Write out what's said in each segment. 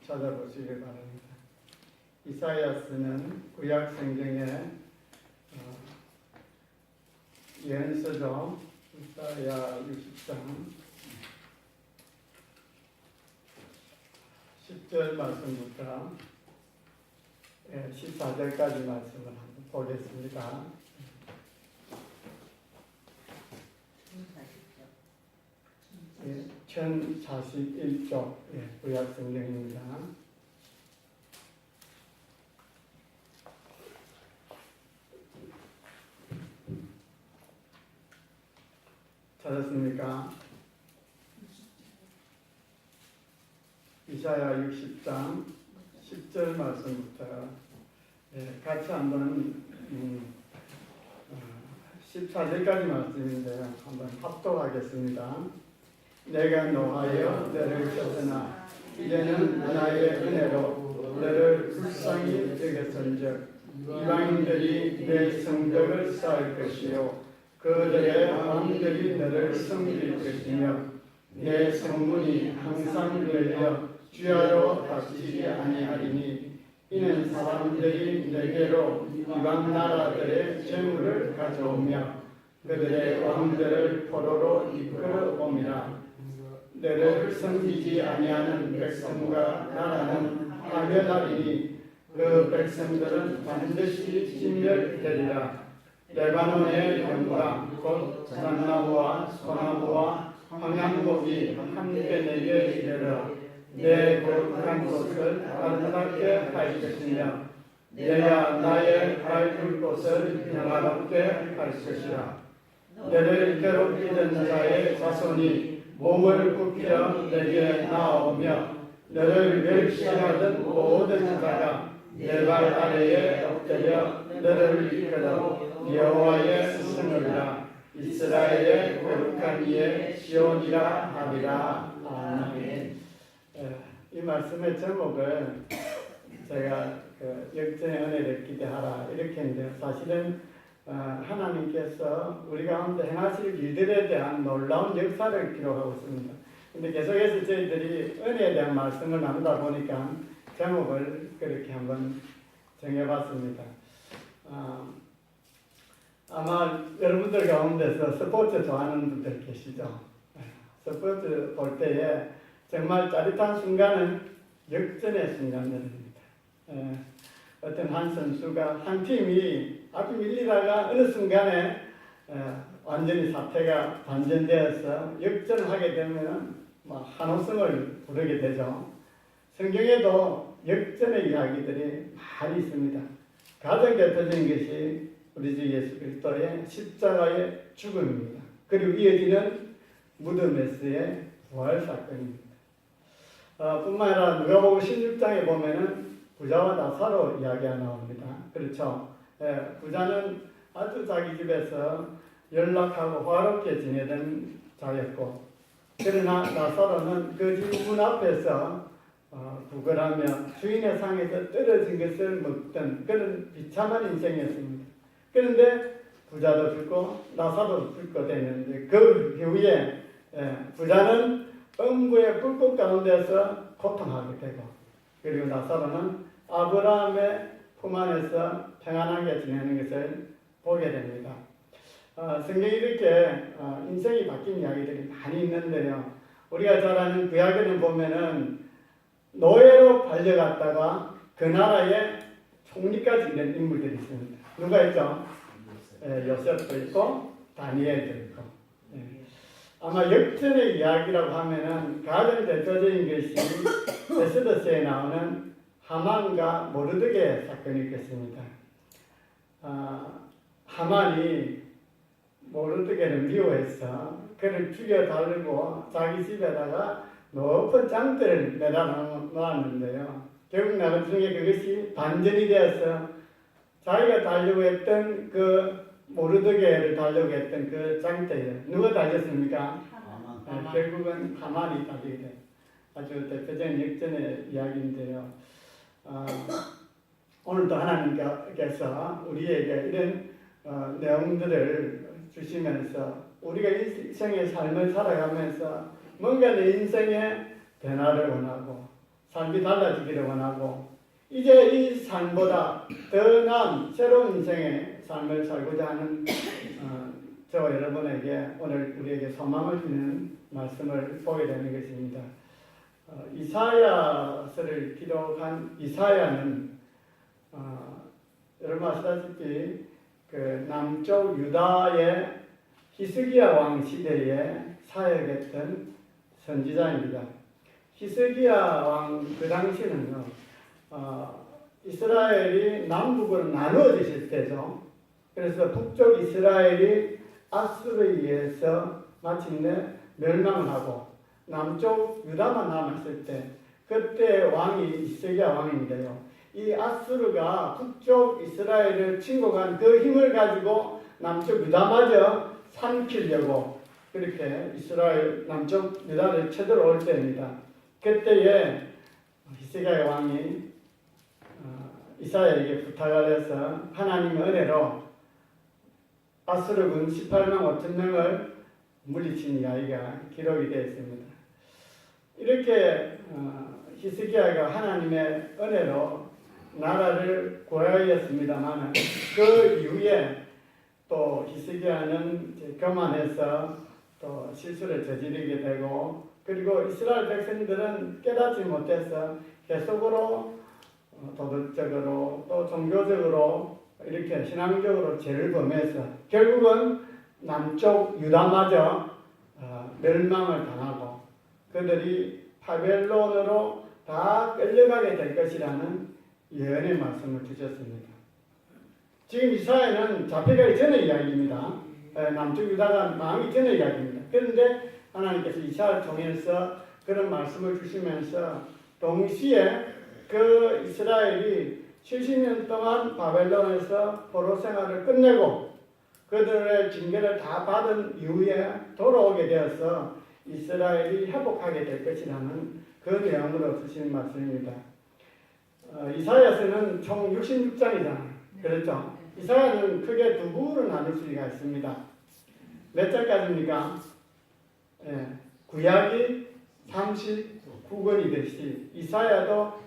찾아보시기 바랍니다. 이사야서는 구약 성경의 예언서죠. 이사야 60장 10절 말씀부터 14절까지 말씀을 한번 보겠습니다. 1041쪽 구약 성경입니다. 찾았습니까? 이사야 60장 10절 말씀부터 같이 한번 14절까지 말씀인데요. 한번 합독하겠습니다. 내가 노하여 너를 쳤으나 이제는 나의 은혜로 너를 불쌍히 여겼은즉 이방인들이 내 성벽을 쌓을 것이요 그들의 왕들이 너를 섬길 것이며 내 성문이 항상 열려 주야로 닫히지 아니하리니 이는 사람들이 내게로 이방 나라들의 재물을 가져오며 그들의 왕들을 포로로 이끌어옴이라. 너를 섬기지 아니하는 백성과 나라는 파멸하리니 그 백성들은 반드시 진멸되리라. 레바논의 영광 곧 잣나무와 소나무와 황양목이 함께 내게 이르러 내 거룩한 곳을 아름답게 할 것이며 내가 나의 밟을 곳을 평화롭게 할 것이라. 너를 괴롭히던 자의 자손이 몸을 굽혀 내게 나오며 너를 멸시하던 모든 자가 내 발 아래에 엎드려 너를 이끌어 여호와의 성읍이라 이스라엘의 거룩한 이의 시온이라 하리라. 아멘. 이 말씀의 제목을 제가 역전의 은혜를 기대하라 이렇게 했는데 사실은 하나님께서 우리 가운데 행하실 일들에 대한 놀라운 역사를 기록하고 있습니다. 근데 계속해서 저희들이 은혜에 대한 말씀을 나누다 보니까 제목을 그렇게 한번 정해봤습니다. 아마 여러분들 가운데서 스포츠 좋아하는 분들 계시죠? 스포츠 볼 때에 정말 짜릿한 순간은 역전의 순간들입니다. 어떤 한 선수가 한 팀이 앞이 밀리다가 어느 순간에 완전히 사태가 반전되어서 역전을 하게 되면 한호성을 부르게 되죠. 성경에도 역전의 이야기들이 많이 있습니다. 가장 대표적인 것이 우리 주 예수 그리스도의 십자가의 죽음입니다. 그리고 이어지는 무덤에서의 부활 사건입니다. 뿐만 아니라 누가복음 16장에 보면은 부자와 나사로 이야기가 나옵니다. 그렇죠? 부자는 아주 자기 집에서 연락하고 화롭게 지내던 자였고, 그러나 나사로는 그 집 문 앞에서 구걸하며 주인의 상에서 떨어진 것을 먹던 그런 비참한 인생이었습니다. 그런데 부자도 죽고 나사로도 죽고 되는데 그 후에 부자는 음부의 불꽃 가운데서 고통하게 되고, 그리고 나사로는 아브라함의 품 안에서 평안하게 지내는 것을 보게 됩니다. 성경이 이렇게 인생이 바뀐 이야기들이 많이 있는데요. 우리가 잘 아는 구약에는 보면은 노예로 팔려갔다가 그 나라의 총리까지 된 인물들이 있습니다. 누가 있죠? 요셉도 있고 다니엘도 있고. 아마 역전의 이야기라고 하면은 가장 대표적인 것이 에스더서에 나오는 하만과 모르드게 사건이 있겠습니다. 하만이 모르드게를 미워해서 그를 죽여달고 자기 집에다가 높은 장대를 매다 놓았는데요. 결국 나중에 그것이 반전이 되어서 자기가 달려고 했던 그 모르드게를 달려고 했던 그 장대에 누가 달렸습니까? 결국은 하만이 달리게 된 아주 대표적인 역전의 이야기인데요. 오늘도 하나님께서 우리에게 이런 내용들을 주시면서 우리가 인생의 삶을 살아가면서 뭔가 내 인생의 변화를 원하고 삶이 달라지기를 원하고 이제 이 삶보다 더 나은 새로운 인생의 삶을 살고자 하는 저와 여러분에게 오늘 우리에게 소망을 주는 말씀을 보게 되는 것입니다. 이사야서를 기록한 이사야는 여러분 아시다시피 그 남쪽 유다의 히스기야 왕 시대에 사역했던 선지자입니다. 히스기야 왕 그 당시는요, 이스라엘이 남북으로 나누어졌을 때죠. 그래서 북쪽 이스라엘이 아수르에 의해서 마침내 멸망을 하고 남쪽 유다만 남았을 때 그때 왕이 히스기야 왕인데요. 이 아수르가 북쪽 이스라엘을 침공한 그 힘을 가지고 남쪽 유다마저 삼키려고 그렇게 이스라엘 남쪽 유다를 쳐들어올 때입니다. 그때에 히스기야 왕이 이사야에게 부탁을 해서 하나님의 은혜로 아수르군 18만 5천 명을 물리친 이야기가 기록이 되어 있습니다. 이렇게 히스기야가 하나님의 은혜로 나라를 구하였습니다만 그 이후에 또 히스기야는 교만해서 또 실수를 저지르게 되고 그리고 이스라엘 백성들은 깨닫지 못해서 계속으로 도덕적으로 또 종교적으로 이렇게 신앙적으로 죄를 범해서 결국은 남쪽 유다마저 멸망을 당하고 그들이 바벨론으로 다 끌려가게 될 것이라는 예언의 말씀을 주셨습니다. 지금 이사야는 잡혀가기 전의 이야기입니다. 남쪽 유다가 망하기 전의 이야기입니다. 그런데 하나님께서 이사야를 통해서 그런 말씀을 주시면서 동시에 그 이스라엘이 70년 동안 바벨론에서 포로 생활을 끝내고 그들의 징계를 다 받은 이후에 돌아오게 되어서 이스라엘이 회복하게 될 것이라는 그 내용으로 주신 말씀입니다. 이사야서는 총 66장이잖아요. 그렇죠? 이사야는 크게 두 부로 나눌 수가 있습니다. 몇 장까지입니까? 구약이 39권이 되듯이 이사야도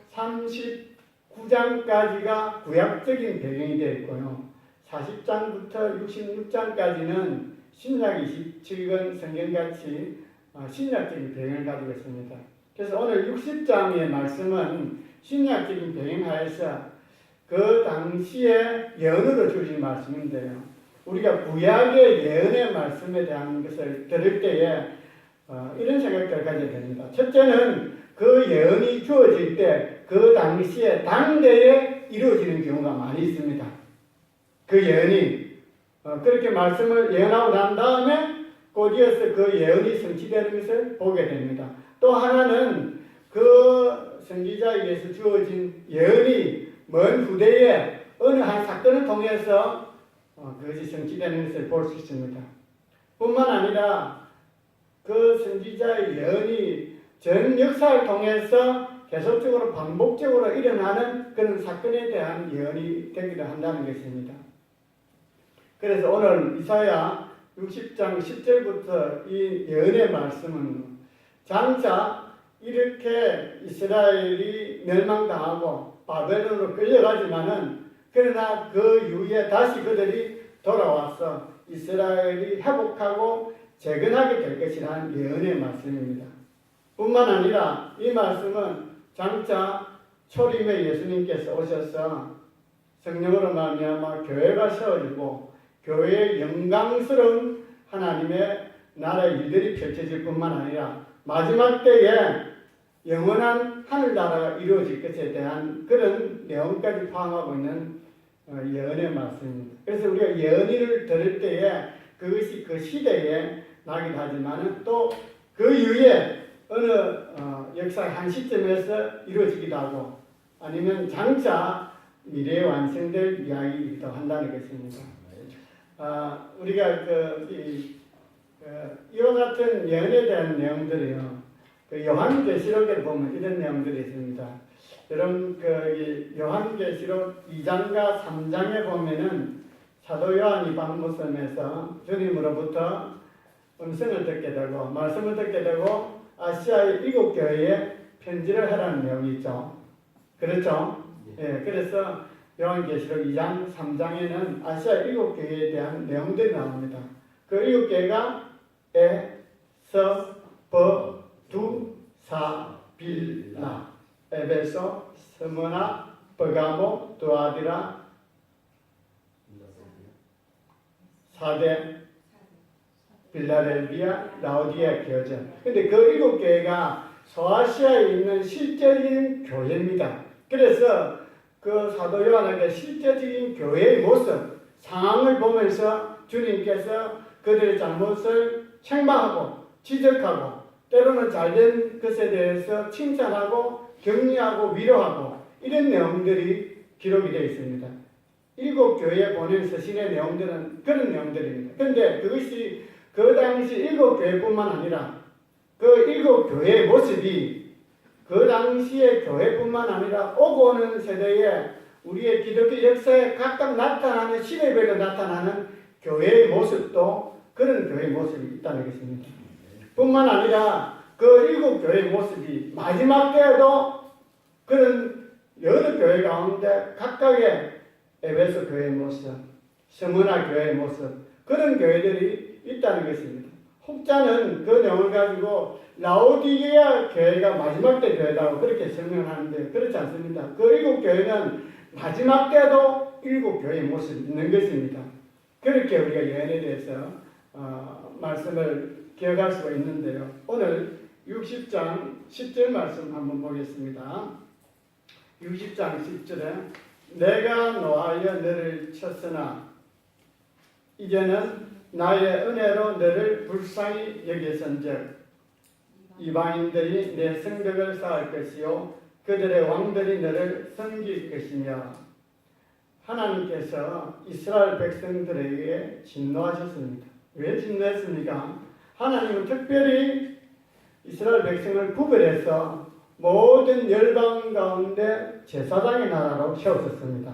39장까지가 구약적인 배경이 되어 있고요. 40장부터 66장까지는 신약 27권 성경같이 신약적인 배경을 가지고 있습니다. 그래서 오늘 60장의 말씀은 신약적인 배경하에서 그 당시에 예언으로 주신 말씀인데요. 우리가 구약의 예언의 말씀에 대한 것을 들을 때에 이런 생각들을 가져야 됩니다. 첫째는 그 예언이 주어질 때 그 당시에 당대에 이루어지는 경우가 많이 있습니다. 그 예언이 그렇게 말씀을 예언하고 난 다음에 곧이어서 그 예언이 성취되는 것을 보게 됩니다. 또 하나는 그 선지자에게서 주어진 예언이 먼 후대에 어느 한 사건을 통해서 그것이 성취되는 것을 볼 수 있습니다. 뿐만 아니라 그 선지자의 예언이 전 역사를 통해서 계속적으로 반복적으로 일어나는 그런 사건에 대한 예언이 되기도 한다는 것입니다. 그래서 오늘 이사야 60장 10절부터 이 예언의 말씀은 장차 이렇게 이스라엘이 멸망당하고 바벨론으로 끌려가지만은 그러나 그 이후에 다시 그들이 돌아와서 이스라엘이 회복하고 재건하게 될 것이라는 예언의 말씀입니다. 뿐만 아니라 이 말씀은 장차 초림의 예수님께서 오셔서 성령으로 말미암아 교회가 세워지고 교회의 영광스러운 하나님의 나라의 일들이 펼쳐질 뿐만 아니라 마지막 때에 영원한 하늘나라가 이루어질 것에 대한 그런 내용까지 포함하고 있는 예언의 말씀입니다. 그래서 우리가 예언을 들을 때에 그것이 그 시대에 나기도 하지만 또 그 이후에 어느 역사의 한 시점에서 이루어지기도 하고 아니면 장차 미래에 완성될 이야기이기도 한다는 것입니다. 우리가 이와 같은 예언에 대한 내용들이요. 그 요한계시록에 보면 이런 내용들이 있습니다. 여러분 요한계시록 2장과 3장에 보면은 사도 요한이 밤모섬에서 주님으로부터 음성을 듣게 되고 말씀을 듣게 되고 아시아의 7교회에 편지를 하라는 내용이 있죠. 그렇죠? 예, 그래서 요한계시록 2장, 3장에는 아시아 7교회에 대한 내용들이 나옵니다. 그 7교회가 에, 서, 버, 두, 사, 빌라, 에베소, 스무나, 버가모, 두아디라, 사대, 빌라델비아, 라오디아 교회. 근데 그 7교회가 소아시아에 있는 실제적인 교회입니다. 그래서 그 사도 요한에게 실제적인 교회의 모습, 상황을 보면서 주님께서 그들의 잘못을 책망하고 지적하고 때로는 잘된 것에 대해서 칭찬하고 격려하고 위로하고 이런 내용들이 기록이 되어 있습니다. 7교회에 보낸 서신의 내용들은 그런 내용들입니다. 그런데 그것이 그 당시 7교회뿐만 아니라 그 7교회의 모습이 그 당시의 교회뿐만 아니라 오고 오는 세대에 우리의 기독교 역사에 각각 나타나는 시대별로 나타나는 교회의 모습도 그런 교회의 모습이 있다는 것입니다. 뿐만 아니라 그 7교회의 모습이 마지막 때에도 그런 여러 교회 가운데 각각의 에베소 교회의 모습, 스무나 교회의 모습 그런 교회들이 있다는 것입니다. 혹자는 그 내용을 가지고 라오디게아 교회가 마지막 때 교회라고 그렇게 설명하는데 그렇지 않습니다. 그 7교회는 마지막 때도 7교회의 모습이 있는 것입니다. 그렇게 우리가 예언에 대해서 말씀을 기억할 수가 있는데요. 오늘 60장 10절 말씀 한번 보겠습니다. 60장 10절에 내가 노하여 너를 쳤으나 이제는 나의 은혜로 너를 불쌍히 여기선즉 이방인들이 내 성벽을 쌓을 것이요 그들의 왕들이 너를 섬길 것이며 하나님께서 이스라엘 백성들에게 진노하셨습니다. 왜 진노했습니까? 하나님은 특별히 이스라엘 백성을 구별해서 모든 열방 가운데 제사장의 나라로 세웠었습니다.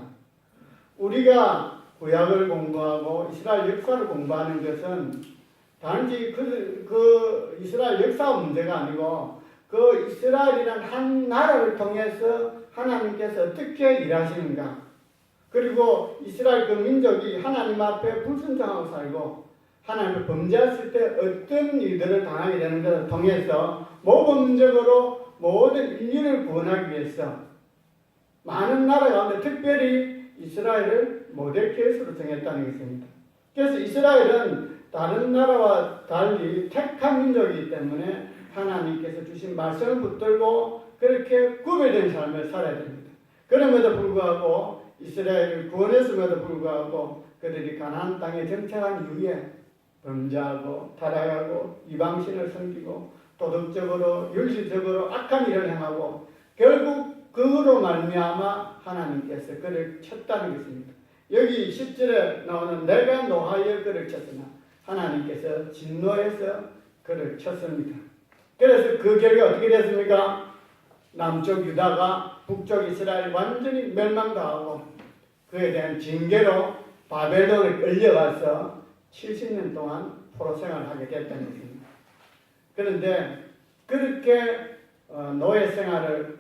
우리가 구약을 공부하고 이스라엘 역사를 공부하는 것은 단지 그 이스라엘 역사 문제가 아니고 그 이스라엘이란 한 나라를 통해서 하나님께서 어떻게 일하시는가 그리고 이스라엘 그 민족이 하나님 앞에 불순종하고 살고 하나님을 범죄했을 때 어떤 일들을 당하게 되는 것을 통해서 모범적으로 모든 인류를 구원하기 위해서 많은 나라 가운데 특별히 이스라엘을 모델 케이스로 정했다는 것입니다. 그래서 이스라엘은 다른 나라와 달리 택한 민족이기 때문에 하나님께서 주신 말씀을 붙들고 그렇게 구별된 삶을 살아야 됩니다. 그럼에도 불구하고 이스라엘을 구원했음에도 불구하고 그들이 가나안 땅에 정착한 이후에 범죄하고 타락하고 이방신을 섬기고 도덕적으로 윤리적으로 악한 일을 행하고 결국 그로 말미암아 하나님께서 그를 쳤다는 것입니다. 여기 10절에 나오는 내가 노하여 그를 쳤으나 하나님께서 진노해서 그를 쳤습니다. 그래서 그 결과 어떻게 됐습니까? 남쪽 유다가 북쪽 이스라엘 완전히 멸망당하고 그에 대한 징계로 바벨론을 끌려가서 70년 동안 포로 생활을 하게 됐다는 것입니다. 그런데 그렇게 노예 생활을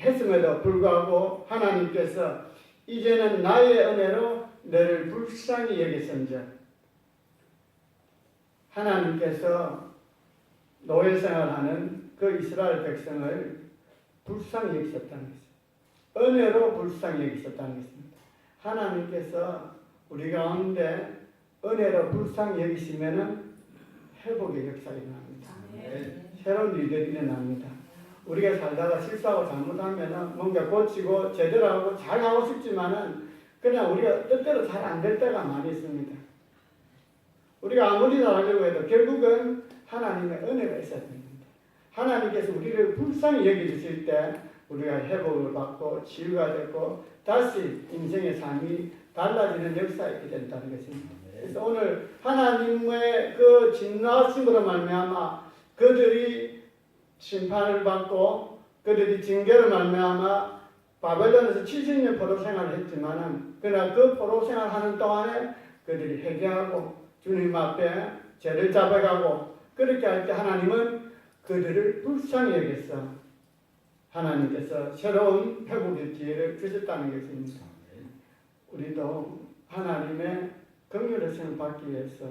했음에도 불구하고 하나님께서 이제는 나의 은혜로 너를 불쌍히 여기선즉 하나님께서 노예 생활하는 그 이스라엘 백성을 불쌍히 여기셨다는 것입니다. 은혜로 불쌍히 여기셨다는 것입니다. 하나님께서 우리 가운데 은혜로 불쌍히 여기시면은 회복의 역사가 일어납니다. 새로운 일들이 일어납니다. 우리가 살다가 실수하고 잘못하면은 뭔가 고치고 제대로 하고 잘 하고 싶지만은 그냥 우리가 뜻대로 잘 안 될 때가 많이 있습니다. 우리가 아무리 잘하려고 해도 결국은 하나님의 은혜가 있어야 됩니다. 하나님께서 우리를 불쌍히 여겨주실 때 우리가 회복을 받고 치유가 되고 다시 인생의 삶이 달라지는 역사가 있게 된다는 것입니다. 그래서 오늘 하나님의 그 진노하심으로 말미암아 그들이 심판을 받고 그들이 징계를 말미암아 바벨론에서 70년 포로 생활을 했지만은 그러나 그 포로 생활하는 동안에 그들이 회개하고 주님 앞에 죄를 잡아가고 그렇게 할 때 하나님은 그들을 불쌍히 여겼어. 하나님께서 새로운 회복의 기회를 주셨다는 것입니다. 우리도 하나님의 긍휼의 선을 받기 위해서,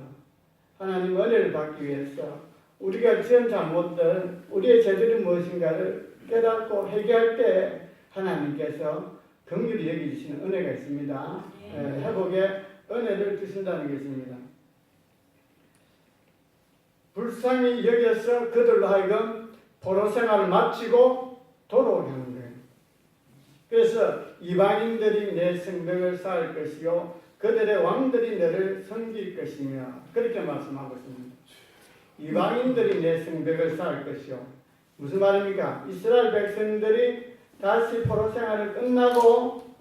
하나님 은혜를 받기 위해서 우리가 지은 잘못들, 우리의 죄들이 무엇인가를 깨닫고 회개할 때 하나님께서 긍휼히 여기시는 은혜가 있습니다. 회복의 은혜를 주신다는 것입니다. 불쌍히 여겨서 그들로 하여금 포로 생활을 마치고 돌아오게 하는 거예요. 그래서 이방인들이 내 성벽을 쌓을 것이요 그들의 왕들이 너를 섬길 것이며 그렇게 말씀하고 있습니다. 이방인들이 내 성벽을 쌓을 것이요. 무슨 말입니까? 이스라엘 백성들이 다시 포로 생활을 끝나고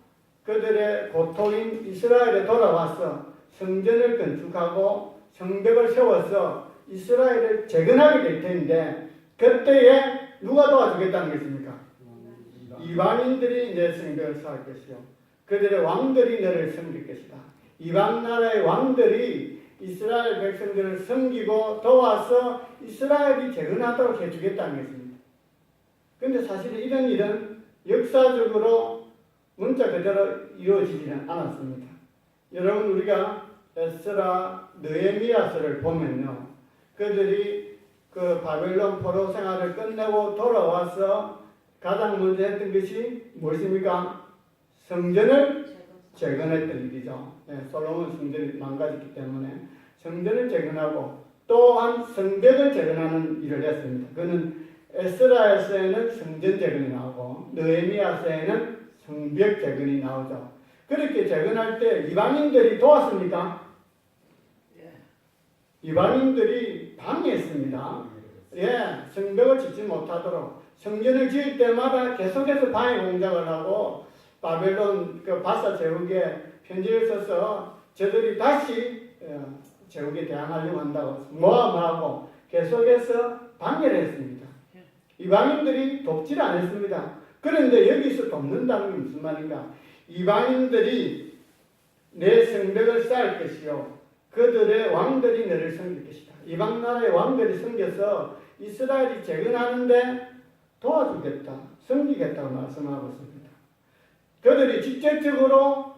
그들의 고토인 이스라엘에 돌아와서 성전을 건축하고 성벽을 세워서 이스라엘을 재건하게 될 텐데 그때에 누가 도와주겠다는 것입니까? 이방인들이 내 성벽을 쌓을 것이요 그들의 왕들이 너를 섬길 것이다. 이방 나라의 왕들이 이스라엘 백성들을 섬기고 도와서 이스라엘이 재건하도록 해주겠다는 것입니다. 그런데 사실 이런 일은 역사적으로 문자 그대로 이루어지지는 않았습니다. 여러분 우리가 에스라, 느헤미야서를 보면요. 그들이 그 바벨론 포로 생활을 끝내고 돌아와서 가장 먼저 했던 것이 무엇입니까? 성전을 재건했던 일이죠. 솔로몬 성전이 망가졌기 때문에 성전을 재건하고 또한 성벽을 재건하는 일을 했습니다. 그는 에스라에서에는 성전 재건이 나오고 느헤미야서에는 성벽 재건이 나오죠. 그렇게 재건할 때 이방인들이 도왔습니까? 이방인들이 방해했습니다. 성벽을 짓지 못하도록 성전을 지을 때마다 계속해서 방해 공작을 하고 바벨론 그 바사 제국에 편지를 써서 저들이 다시 제국에 대항하려고 한다고 모함하고 계속해서 방해를 했습니다. 이방인들이 돕지를 않았습니다. 그런데 여기서 돕는다는 게 무슨 말인가? 이방인들이 내 성벽을 쌓을 것이요 그들의 왕들이 너를 섬길 것이다. 이방 나라의 왕들이 섬겨서 이스라엘이 재건하는데 도와주겠다, 섬기겠다고 말씀하고 있습니다. 그들이 직접적으로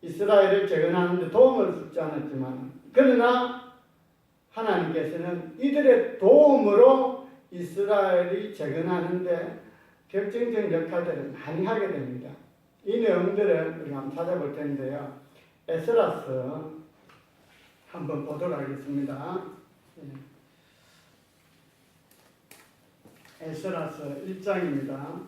이스라엘을 재건하는데 도움을 주지 않았지만 그러나 하나님께서는 이들의 도움으로 이스라엘이 재건하는데 결정적인 역할들을 많이 하게 됩니다. 이 내용들을 우리가 한번 찾아볼 텐데요. 에스라서 한번 보도록 하겠습니다. 에스라서 1장입니다.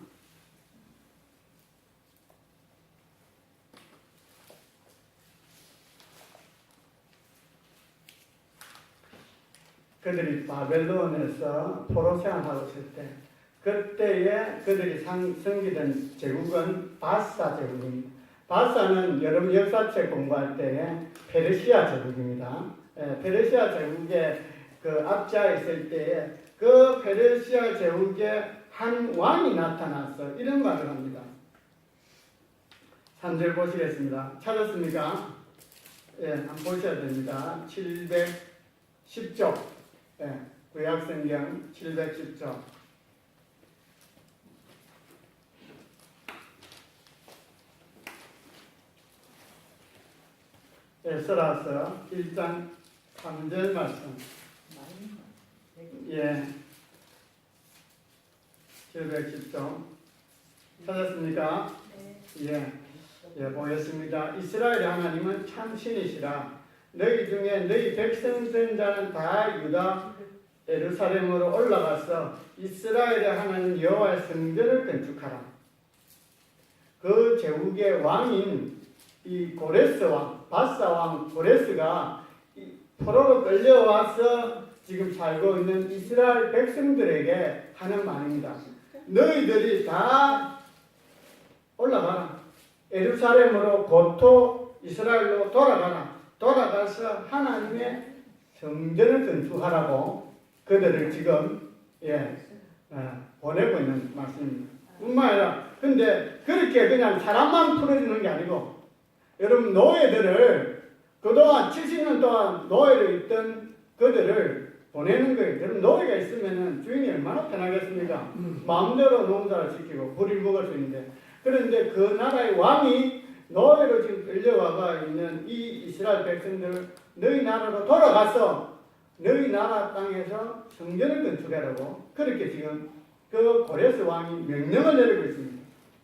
그들이 바벨론에서 포로 생활하고 있을 때 그때에 그들이 섬기던 제국은 바사 제국입니다. 바사는 여러분 역사책 공부할 때에 페르시아 제국입니다. 페르시아 제국의 그 압자에 있을 때에 그 페르시아 제국의 한 왕이 나타나서 이런 말을 합니다. 3절 보시겠습니다. 찾았습니까? 한번 보셔야 됩니다. 710쪽. 구약성경 710쪽. 에스라서 1장 3절 말씀. 710쪽. 찾았습니까? 보였습니다. 이스라엘의 하나님은 참 신이시라. 너희 중에 너희 백성 된 자는 다 유다 예루살렘으로 올라가서 이스라엘의 하나님 여호와의 성전을 건축하라. 그 제국의 왕인 이 고레스 왕, 바사 왕 고레스가 포로로 끌려와서 지금 살고 있는 이스라엘 백성들에게 하는 말입니다. 너희들이 다 올라가라. 예루살렘으로 고토 이스라엘로 돌아가서 하나님의 성전을 건축하라고 그들을 지금 보내고 있는 말씀입니다. 뿐만 아니라 근데 그렇게 그냥 사람만 풀어주는 게 아니고 여러분 노예들을 그동안 70년 동안 노예로 있던 그들을 보내는 거예요. 그럼 노예가 있으면은 주인이 얼마나 편하겠습니까? 마음대로 농사를 지키고 뿌리를 먹을 수 있는데, 그런데 그 나라의 왕이 노예로 지금 끌려와가 있는 이 이스라엘 백성들을 너희 나라로 돌아가서 너희 나라 땅에서 성전을 건축하라고 그렇게 지금 그 고레스 왕이 명령을 내리고 있습니다.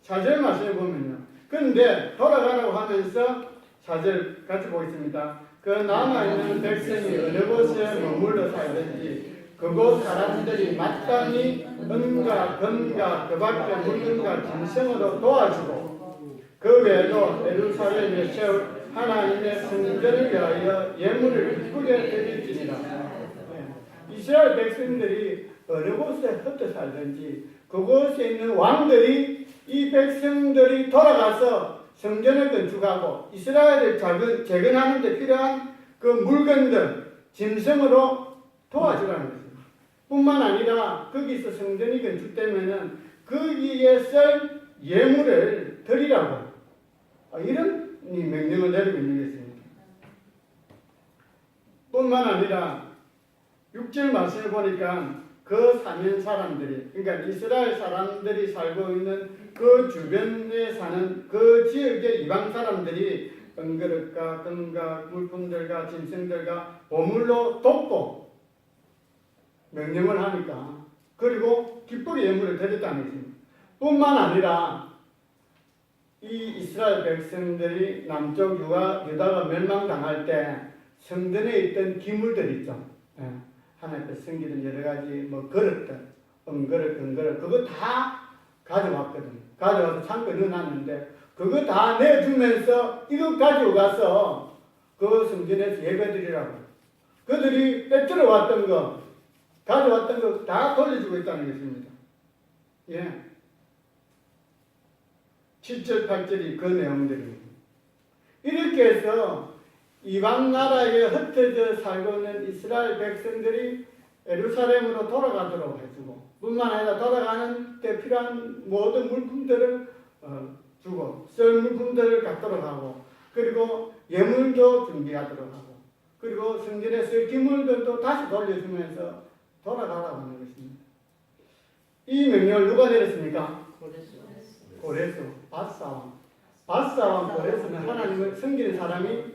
4절 말씀을 보면요. 그런데 돌아가라고 하면서 4절 같이 보겠습니다. 그 남아있는 백성이 어느 곳에 머물러 살든지 그곳 사람들이 마땅히 은과 금과 그 밖에 물건과 짐승으로 도와주고 그 외에도 예루살렘에 세울 하나님의 성전을 위하여 예물을 기쁘게 드릴지니라. 이스라엘 백성들이 어느 곳에 흩어 살든지 그곳에 있는 왕들이 이 백성들이 돌아가서 성전을 건축하고 이스라엘을 재건하는 데 필요한 그 물건들, 짐승으로 도와주라는 것입니다. 뿐만 아니라 거기서 성전이 건축되면은 거기에 쓸 예물을 드리라고 이런 명령을 내리고 있는 것입니다. 뿐만 아니라 6절 말씀을 보니까 그 사면 사람들이, 그러니까 이스라엘 사람들이 살고 있는 그 주변에 사는 그 지역의 이방 사람들이 은그릇과 금과 물품들과 짐승들과 보물로 돕고 명령을 하니까, 그리고 기쁘게 예물을 드렸다는 것입니다. 뿐만 아니라 이 이스라엘 백성들이 남쪽 유다가 멸망당할 때 성전에 있던 기물들 있죠. 하나님께 섬기던 여러 가지 뭐 그릇들, 은그릇, 금그릇 그거 다 가져왔거든요. 가져와서 창고에 넣어놨는데 그거 다 내주면서 이거 가지고 가서 그 성전에서 예배드리라고. 그들이 빼뜨려 왔던 거, 가져왔던 거 다 돌려주고 있다는 것입니다. 예. 7절, 8절이 그 내용들입니다. 이렇게 해서 이방 나라에 흩어져 살고 있는 이스라엘 백성들이 예루살렘으로 돌아가도록 해주고, 뿐만 아니라 돌아가는 때 필요한 모든 물품들을 주고, 쓸 물품들을 갖도록 하고, 그리고 예물도 준비하도록 하고, 그리고 성전에 쓸 기물들도 다시 돌려주면서 돌아가라고 하는 것입니다. 이 명령을 누가 내렸습니까? 고레스, 바사왕 고레스는 하나님을 섬기는 사람이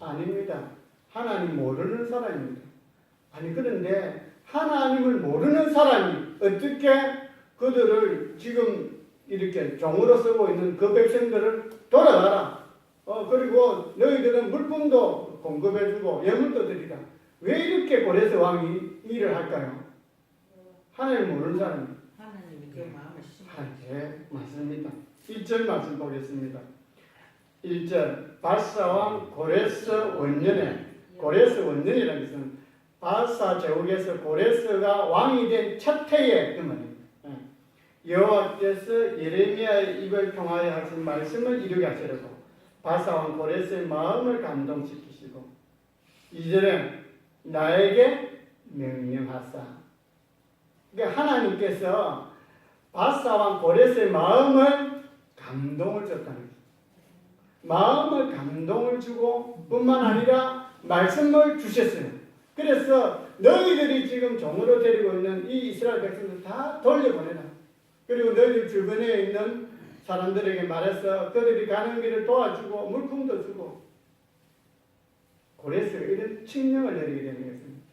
아닙니다. 하나님 모르는 사람입니다. 아니, 그런데 하나님을 모르는 사람이 어떻게 그들을 지금 이렇게 종으로 쓰고 있는 그 백성들을 돌아가라. 그리고 너희들은 물품도 공급해주고 예물도 드리라. 왜 이렇게 고레스 왕이 일을 할까요? 하나님 모르는 사람입니다. 하나님이 그 마음을 예, 맞습니다. 1절 말씀 보겠습니다. 1절 바사왕 고레스 원년에, 고레스 원년이라는 것은 바사 제국에서 고레스가 왕이 된 첫 해에 그 말입니다. 여호와께서 예레미야의 입을 통하여 하신 말씀을 이루게 하시려고 바사왕 고레스의 마음을 감동시키시고 2절에 나에게 명령하사. 그러니까 하나님께서 바사왕 고레스의 마음을 감동을 줬다는 거예요. 마음을 감동을 주고 뿐만 아니라 말씀을 주셨어요. 그래서 너희들이 지금 종으로 데리고 있는 이 이스라엘 백성들 다 돌려보내라. 그리고 너희들 주변에 있는 사람들에게 말해서 그들이 가는 길을 도와주고 물품도 주고. 고레스가 이런 칙령을 내리게 되는 것입니다.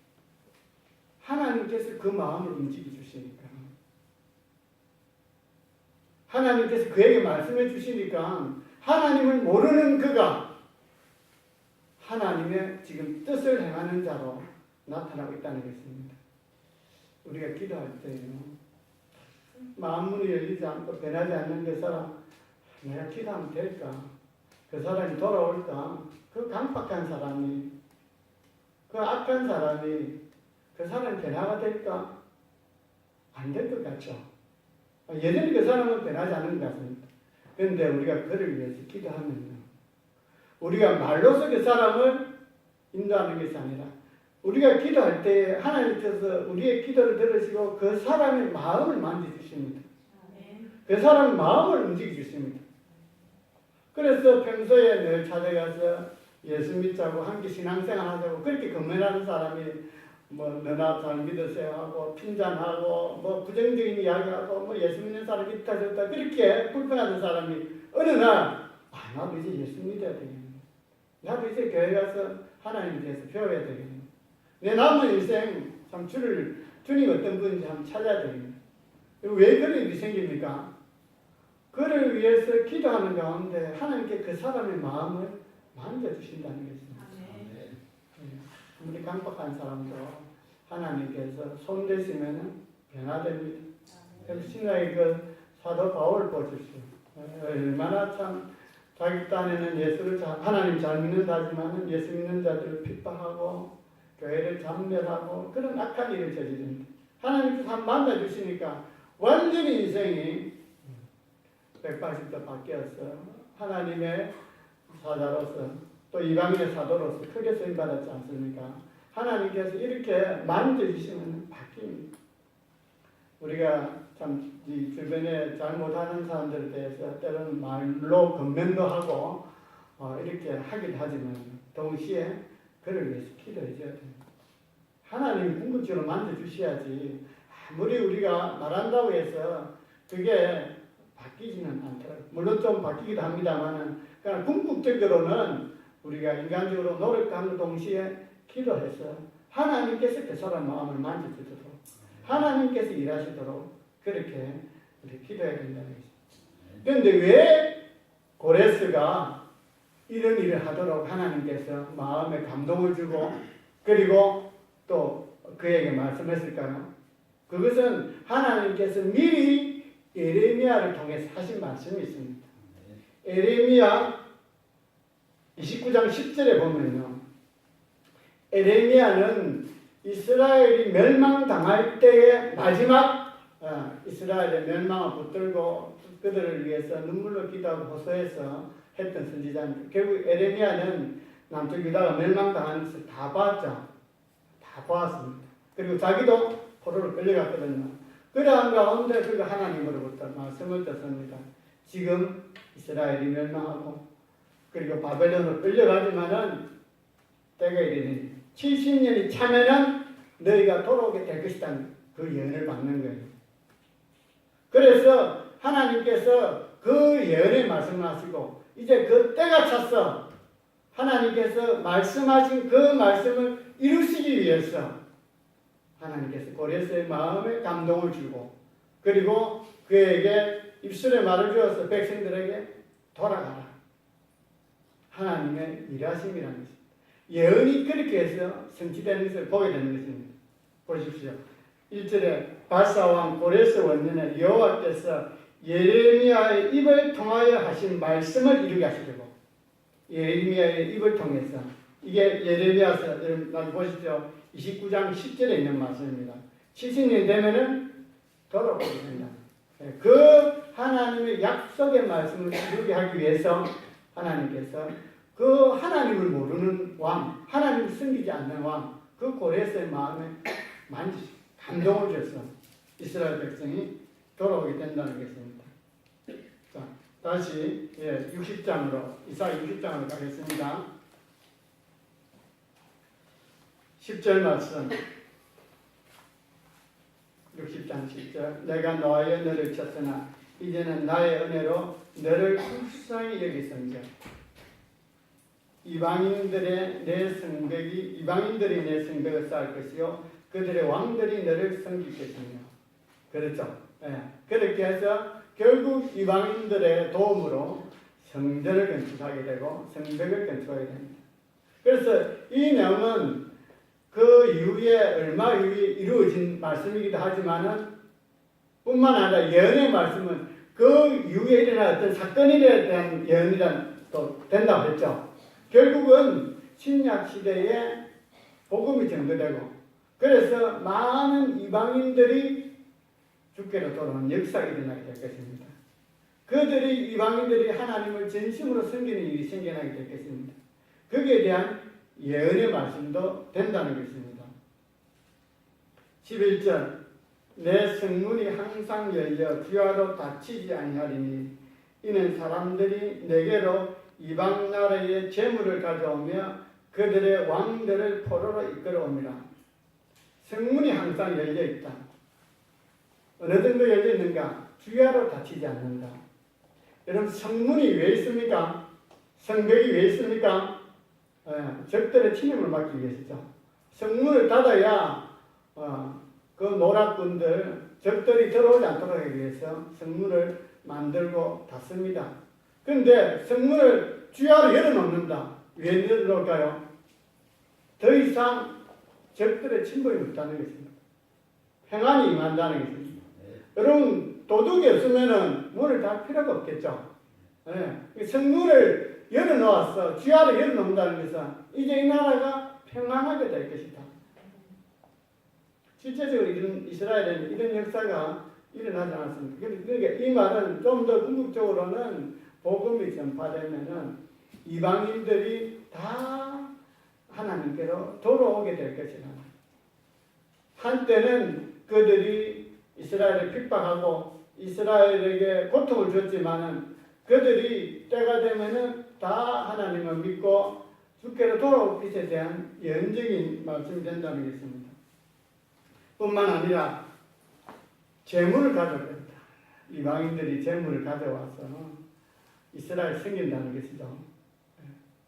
하나님께서 그 마음을 움직여 주시니까, 하나님께서 그에게 말씀해 주시니까 하나님을 모르는 그가 하나님의 지금 뜻을 행하는 자로 나타나고 있다는 것입니다. 우리가 기도할 때요, 마음문이 열리지 않고 변하지 않는 그 사람, 내가 기도하면 될까? 그 사람이 돌아올까? 그 강박한 사람이, 그 악한 사람이, 그 사람이 변화가 될까? 안 될 것 같죠? 예전에 그 사람은 변하지 않는 것 같습니다. 그런데 우리가 그를 위해서 기도하면요, 우리가 말로서 그 사람을 인도하는 것이 아니라 우리가 기도할 때 하나님께서 우리의 기도를 들으시고 그 사람의 마음을 만져주십니다. 그 사람의 마음을 움직여주십니다. 그래서 평소에 늘 찾아가서 예수 믿자고 함께 신앙생활 하자고 그렇게 건면하는 사람이 뭐 너나 잘 믿으세요 하고 핀잔하고 뭐 부정적인 이야기하고 뭐 예수 믿는 사람이 있다 저다 그렇게 불평하는 사람이 어느 날 나도 이제 예수 믿어야 되겠네. 나도 이제 교회 가서 하나님에 대해서 배워야 되겠네. 내 남은 인생 참 주님 어떤 분인지 한번 찾아야 되겠네. 왜 그런 일이 생깁니까? 그를 위해서 기도하는 가운데 하나님께 그 사람의 마음을 만져주신다는 것입니다. 아무리 강박한 사람도 하나님께서 손 대시면 변화됩니다. 신라의 그 사도 바울 보십시오. 얼마나 참 자기 딴에는 예수를 하나님 잘 믿는다지만은 예수 믿는 자들을 핍박하고 교회를 잔멸하고 그런 악한 일을 저지릅니다. 하나님께서 한 만나주시니까 완전히 인생이 180도 바뀌었어. 하나님의 사자로서 또 이방인의 사도로서 크게 쓰임받았지 않습니까? 하나님께서 이렇게 만져주시면 바뀝니다. 우리가 참 이 주변에 잘못하는 사람들에 대해서 때로는 말로 건면도 하고 이렇게 하기도 하지만 동시에 그를 위해서 기도해줘야 됩니다. 하나님이 궁극적으로 만져주셔야지 아무리 우리가 말한다고 해서 그게 바뀌지는 않더라고요. 물론 좀 바뀌기도 합니다만 그냥 궁극적으로는 우리가 인간적으로 노력하는 동시에 기도해서 하나님께서 그 사람 마음을 만져주도록 하나님께서 일하시도록 그렇게 우리 기도해야 된다는 것입니다. 그런데 왜 고레스가 이런 일을 하도록 하나님께서 마음에 감동을 주고 그리고 또 그에게 말씀했을까요? 그것은 하나님께서 미리 예레미야를 통해서 하신 말씀이 있습니다. 예레미야 29장 10절에 보면요. 예레미야는 이스라엘이 멸망당할 때의 마지막 이스라엘의 멸망을 붙들고 그들을 위해서 눈물로 기도하고 호소해서 했던 선지자입니다. 결국 예레미야는 남쪽 유다가 멸망당하는 것을 다 봤죠. 다 보았습니다. 그리고 자기도 포로로 끌려갔거든요. 그러한 가운데 그가 하나님으로부터 말씀을 듣습니다. 지금 이스라엘이 멸망하고 그리고 바벨론으로 끌려가지만은 때가 이르니 70년이 차면은 너희가 돌아오게 될 것이라는 그 예언을 받는 거예요. 그래서 하나님께서 그 예언의 말씀을 하시고 이제 그 때가 찼어. 하나님께서 말씀하신 그 말씀을 이루시기 위해서 하나님께서 고레스의 마음에 감동을 주고 그리고 그에게 입술에 말을 주어서 백성들에게 돌아가라. 하나님의 일하심이라는 것입니다. 예언이 그렇게 해서 성취되는 것을 보게 되는 것입니다. 보십시오. 1절에 바사왕 고레스 원년에 여호와께서 예레미야의 입을 통하여 하신 말씀을 이루게 하시려고 예레미야의 입을 통해서 이게 예레미야서 여러분 나중에 보십시오. 29장 10절에 있는 말씀입니다. 70년 되면은 돌아오게 된다. 그 하나님의 약속의 말씀을 이루게 하기 위해서 하나님께서 그 하나님을 모르는 왕, 하나님을 섬기지 않는 왕, 그 고레스의 마음에 만지시고 감동을 줘서 이스라엘 백성이 돌아오게 된다는 것입니다. 자, 다시 60장으로 이사야 60장으로 가겠습니다. 10절 말씀 60장 10절 내가 너의 너를 쳤으나 이제는 나의 은혜로 너를 훌륭히 여기선즉 이방인들이 내 성벽을 쌓을 것이요 그들의 왕들이 너를 섬길 것이며 그렇죠. 그렇게 해서 결국 이방인들의 도움으로 성전을 건축하게 되고 성벽을 건축하게 됩니다. 그래서 이 내용은 그 이후에 얼마 이후에 이루어진 말씀이기도 하지만은 뿐만 아니라 예언의 말씀은 그 이후에 일어난 어떤 사건에 대한 예언이라도 된다고 했죠. 결국은 신약 시대에 복음이 전도되고 그래서 많은 이방인들이 주께로 돌아오는 역사가 일어나게 될 것입니다. 그들이 이방인들이 하나님을 진심으로 섬기는 일이 생겨나게 될 것입니다. 거기에 대한 예언의 말씀도 된다는 것입니다. 11절 내 성문이 항상 열려 귀화로 닫히지 아니하리니 이는 사람들이 내게로 이방 나라의 재물을 가져오며 그들의 왕들을 포로로 이끌어옵니다. 성문이 항상 열려 있다. 어느 정도 열려 있는가? 주야로 닫히지 않는다. 여러분 성문이 왜 있습니까? 성벽이 왜 있습니까? 적들의 침입을 막기 위해서죠. 성문을 닫아야 그 노략군들 적들이 들어오지 않도록 하기 위해서 성문을 만들고 닫습니다. 그런데 성문을 주야로 열어놓는다. 왜 열어놓을까요? 더 이상 적들의 침범이 없다는 것입니다. 평안이 임한다는 것입니다. 여러분 도둑이 없으면 문을 닫을 필요가 없겠죠. 성문을 열어놓았어. 주야로 열어놓는다는 것은 이제 이 나라가 평안하게 될 것이다. 실제적으로 이스라엘에는 이런 역사가 일어나지 않았습니다. 그러니까 이 말은 좀 더 궁극적으로는 복음이 전파되면은 이방인들이 다 하나님께로 돌아오게 될 것이다. 한때는 그들이 이스라엘을 핍박하고 이스라엘에게 고통을 줬지만은 그들이 때가 되면은 다 하나님을 믿고 주께로 돌아올 것에 대한 예언적인 말씀이 된다는 것입니다. 뿐만 아니라 재물을 가져옵니다. 이방인들이 재물을 가져와서 이스라엘 섬긴다는 것이죠.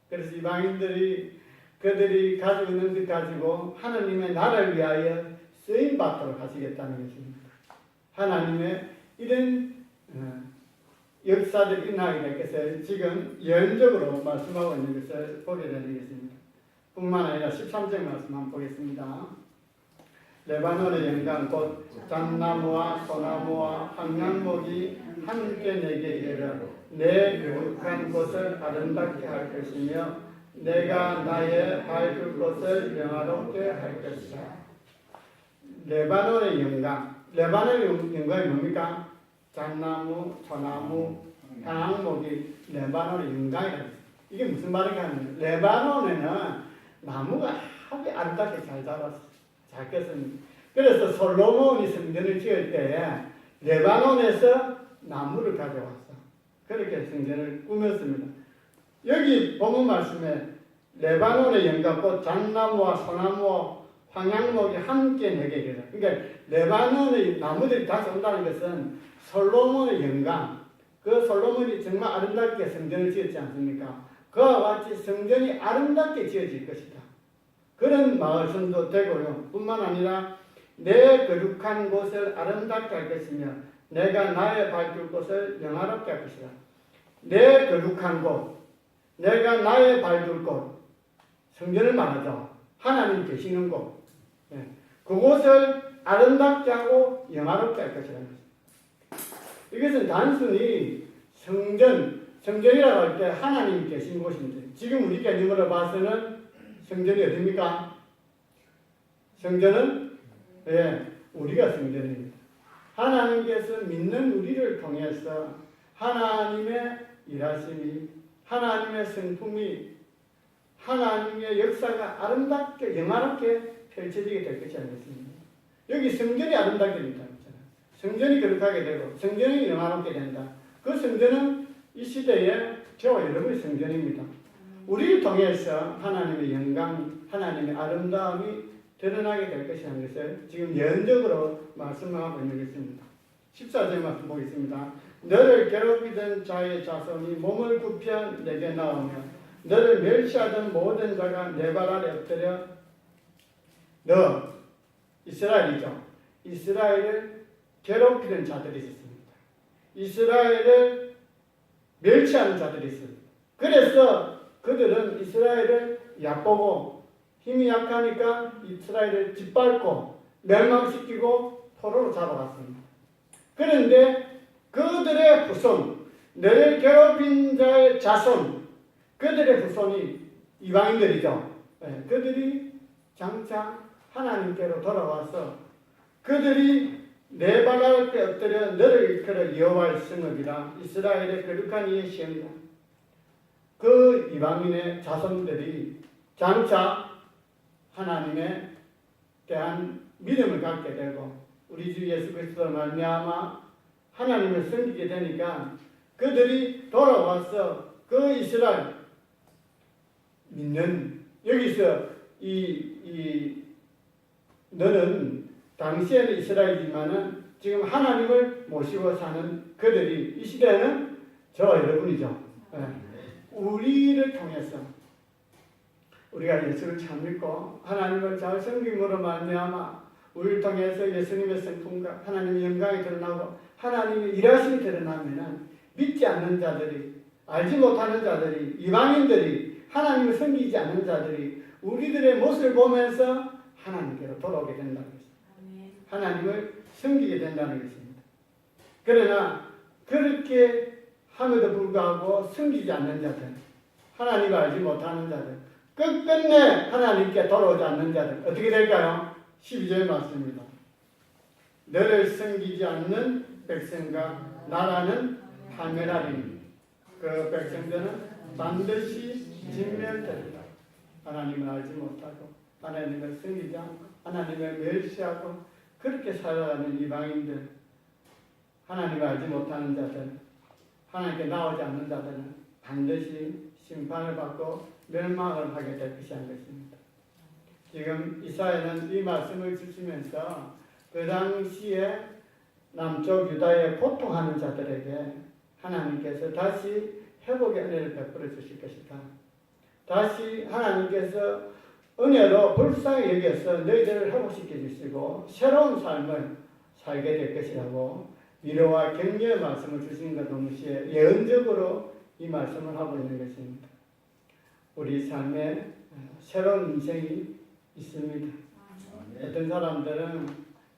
그래서 이방인들이 그들이 가지고 있는 것 가지고 하나님의 나라를 위하여 쓰임 받도록 하시겠다는 것입니다. 하나님의 이런 역사들이 일어나게 될 것을 지금 예언적으로 말씀하고 있는 것을 보게 되는 것입니다. 뿐만 아니라 13절 말씀 한번 보겠습니다. 레바논의 영광 곧 잣나무와 소나무와 황량목이 함께 내게 이르러 내 거룩한 곳을 아름답게 할 것이며 내가 나의 밟을 곳을 영화롭게 할 것이다. 레바논의 영광. 레바논의 영광이 뭡니까? 잣나무, 소나무, 황량목이 레바논의 영광이라는 거예요. 이게 무슨 말인가 하면 레바논에는 나무가 아주 아름답게 잘 자랐어요. 잘 컸습니다. 그래서 솔로몬이 성전을 지을 때에 레바논에서 나무를 가져왔어. 그렇게 성전을 꾸몄습니다. 여기 본문 말씀에 레바논의 영광 곧 잣나무와 소나무와 황량목이 함께 내게 이르라. 그러니까 레바논의 나무들이 다시 온다는 것은 솔로몬의 영광, 그 솔로몬이 정말 아름답게 성전을 지었지 않습니까? 그와 같이 성전이 아름답게 지어질 것이다. 그런 말씀도 되고요. 뿐만 아니라 내 거룩한 곳을 아름답게 할 것이며 내가 나의 밟을 곳을 영화롭게 할 것이다. 내 거룩한 곳, 내가 나의 밟을 곳, 성전을 말하죠. 하나님 계시는 곳. 그곳을 아름답게 하고 영화롭게 할 것이라는 것입니다. 이것은 단순히 성전이라고 할 때 하나님 계신 곳인데 지금 우리 개념으로 봐서는 성전이 어디입니까? 성전은 우리가 성전입니다. 하나님께서 믿는 우리를 통해서 하나님의 일하심이, 하나님의 성품이, 하나님의 역사가 아름답게, 영화롭게 펼쳐지게 될 것이라는 것입니다. 여기 성전이 아름답게 된다. 성전이 거룩하게 되고 성전이 영화롭게 된다. 그 성전은 이 시대의 저와 여러분의 성전입니다. 우리를 통해서 하나님의 영광, 하나님의 아름다움이 드러나게 될 것이라는 것을 지금 예언적으로 말씀하고 있는 것입니다. 14절 말씀 보겠습니다. 너를 괴롭히던 자의 자손이 몸을 굽혀 내게 나오며 너를 멸시하던 모든 자가 내 발 아래 엎드려 너 이스라엘이죠. 이스라엘을 괴롭히던 자들이 있었습니다. 이스라엘을 멸시하는 자들이 있습니다. 그래서 그들은 이스라엘을 얕보고 힘이 약하니까 이스라엘을 짓밟고 멸망시키고 포로로 잡아갔습니다. 그런데 그들의 후손, 너를 괴롭힌 자의 자손, 그들의 후손이 이방인들이죠. 그들이 장차 하나님께로 돌아와서 그들이 내 발 앞에 엎드려 너를 일컬어 여호와의 성읍이라 이스라엘의 거룩한 이의 시험이다. 그 이방인의 자손들이 장차 하나님에 대한 믿음을 갖게 되고 우리 주 예수 그리스도로 말미암아 하나님을 섬기게 되니까 그들이 돌아와서 그 이스라엘 믿는 여기서 이 너는 당시에는 이스라엘이지만은 지금 하나님을 모시고 사는 그들이 이 시대에는 저와 여러분이죠. 예. 우리를 통해서 우리가 예수를 참 믿고 하나님을 잘 섬김으로 말미암아 우리를 통해서 예수님의 성품과 하나님의 영광이 드러나고 하나님의 일하심이 드러나면은 믿지 않는 자들이, 알지 못하는 자들이, 이방인들이, 하나님을 섬기지 않는 자들이 우리들의 모습을 보면서 하나님께로 돌아오게 된다는 것입니다. 하나님을 섬기게 된다는 것입니다. 그러나 그렇게 함에도 불구하고 섬기지 않는 자들, 하나님을 알지 못하는 자들, 끝끝내 하나님께 돌아오지 않는 자들 어떻게 될까요? 12절 말씀입니다. 너를 섬기지 않는 백성과 나라는 파멸하리니 그 백성들은 반드시 진멸되리라. 하나님을 알지 못하고 하나님을 섬기지 않고 하나님을 멸시하고 그렇게 살아가는 이방인들, 하나님을 알지 못하는 자들, 하나님께 나오지 않는 자들은 반드시 심판을 받고 멸망을 하게 될 것이라는 것입니다. 지금 이사야는 이 말씀을 주시면서 그 당시에 남쪽 유다에 고통하는 자들에게 하나님께서 다시 회복의 은혜를 베풀어 주실 것이다. 다시 하나님께서 은혜로 불쌍히 여겨서 너희들을 회복시켜 주시고 새로운 삶을 살게 될 것이라고 위로와 격려의 말씀을 주신 것 동시에 예언적으로 이 말씀을 하고 있는 것입니다. 우리 삶에 새로운 인생이 있습니다. 어떤 사람들은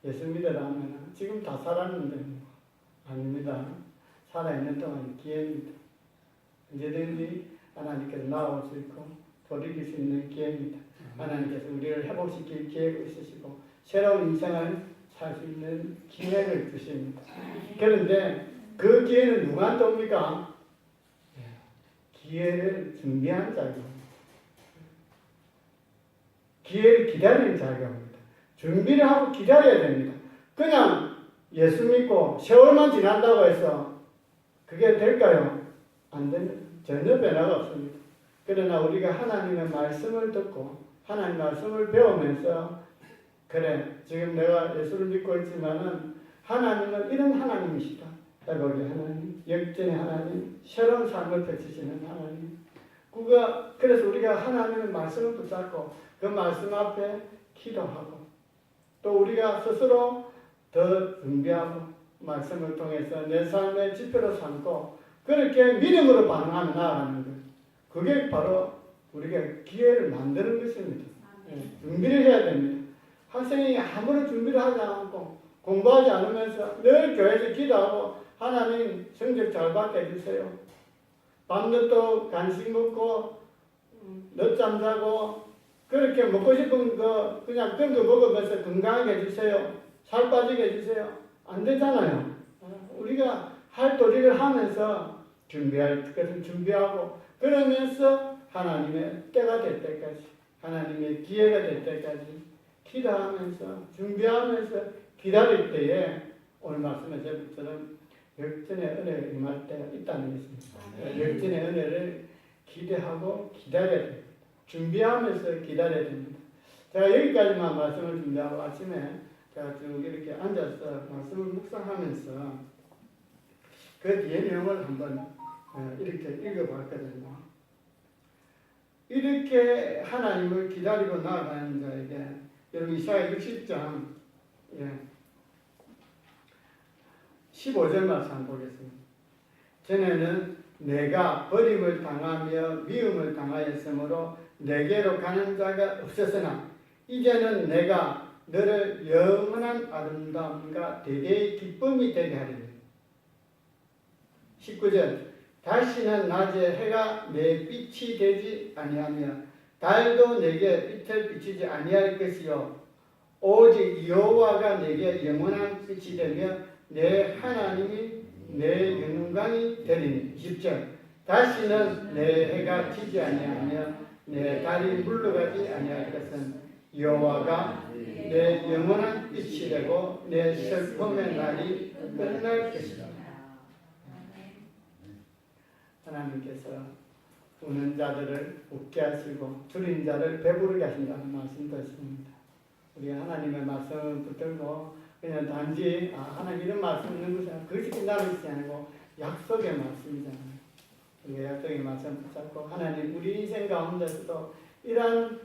예수 믿으라면 지금 다 살았는데 아닙니다. 살아있는 동안 기회입니다. 언제든지 하나님께서 나올 수 있고 돌이킬 수 있는 기회입니다. 하나님께서 우리를 회복시킬 기회가 있으시고 새로운 인생을 살 수 있는 기회를 주십니다. 그런데 그 기회는 누구한테 옵니까? 기회를 준비한 자가 옵니다. 기회를 기다리는 자가 옵니다. 준비를 하고 기다려야 됩니다. 그냥 예수 믿고 세월만 지난다고 해서 그게 될까요? 안 됩니다. 전혀 변화가 없습니다. 그러나 우리가 하나님의 말씀을 듣고 하나님의 말씀을 배우면서 그래 지금 내가 예수를 믿고 있지만은 하나님은 이런 하나님이시다. 회복의 하나님, 역전의 하나님, 새로운 삶을 펼치시는 하나님. 그래서 우리가 하나님의 말씀을 붙잡고 그 말씀 앞에 기도하고 또 우리가 스스로 더 준비하고 말씀을 통해서 내 삶의 지표로 삼고 그렇게 믿음으로 반응하며 나아가는 것. 그게 바로 우리가 기회를 만드는 것입니다. 준비를 해야 됩니다. 학생이 아무런 준비를 하지 않고 공부하지 않으면서 늘 교회에서 기도하고 하나님 성적 잘 받게 해주세요. 밤늦도 간식 먹고 늦잠 자고 그렇게 먹고 싶은 거 그냥 그런 거 먹으면서 건강하게 해주세요. 살 빠지게 해주세요. 안 되잖아요. 우리가 할 도리를 하면서 준비할 것을 준비하고 그러면서 하나님의 때가 될 때까지 하나님의 기회가 될 때까지 기도하면서 준비하면서 기다릴 때에 오늘 말씀하셨처럼 역전의 은혜가 임할 때가 있다는 것입니다. 역전의 은혜를 기대하고 기다려야 됩니다. 준비하면서 기다려야 됩니다. 제가 여기까지만 말씀을 준비하고 아침에 제가 쭉 이렇게 앉아서 말씀을 묵상하면서 그 뒤에 내용을 한번 이렇게 읽어봤거든요. 이렇게 하나님을 기다리고 나아가는 자에게 여러분 이사야 60장 15절 말씀 한번 보겠습니다. 전에는 내가 버림을 당하며 미움을 당하였으므로 내게로 가는 자가 없었으나 이제는 내가 너를 영원한 아름다움과 대대의 기쁨이 되게 하리니 19절 다시는 낮에 해가 내 빛이 되지 아니하며 달도 내게 빛을 비치지 아니할 것이요 오직 여호와가 내게 영원한 빛이 되며 내 하나님이 내 영광이 되리니 20절 다시는 내 해가 지지 아니하며 내 달이 물러가지 아니할 것은 여호와가 내 영원한 빛이 되고 내 슬픔의 날이 끝날 것이다. 하나님께서 우는 자들을 웃게 하시고 줄인 자를 배부르게 하신다는 말씀도 있습니다. 우리 하나님의 말씀 붙들고 그냥 단지 하나님 이런 말씀 있는 것은 그것이 끝나는 것이 아니고 약속의 말씀이잖아요. 우리가 약속의 말씀 붙잡고 하나님 우리 인생 가운데서도 이러한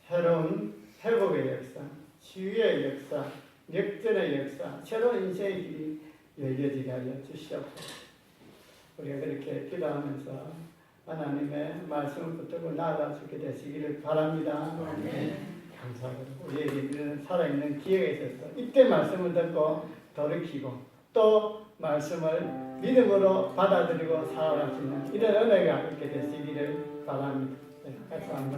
새로운 회복의 역사, 치유의 역사, 역전의 역사, 새로운 인생의 길이 열려지게 하여 주시옵소서. 우리가 그렇게 기도하면서 하나님의 말씀을 붙들고 나아갈 수 있게 되시기를 바랍니다. 감사합니다. 우리에게 살아있는 기회가 있어서 이때 말씀을 듣고 돌이키고 또 말씀을 믿음으로 받아들이고 살아갈 수 있는 이런 은혜가 있게 되시기를 바랍니다. 같이 한번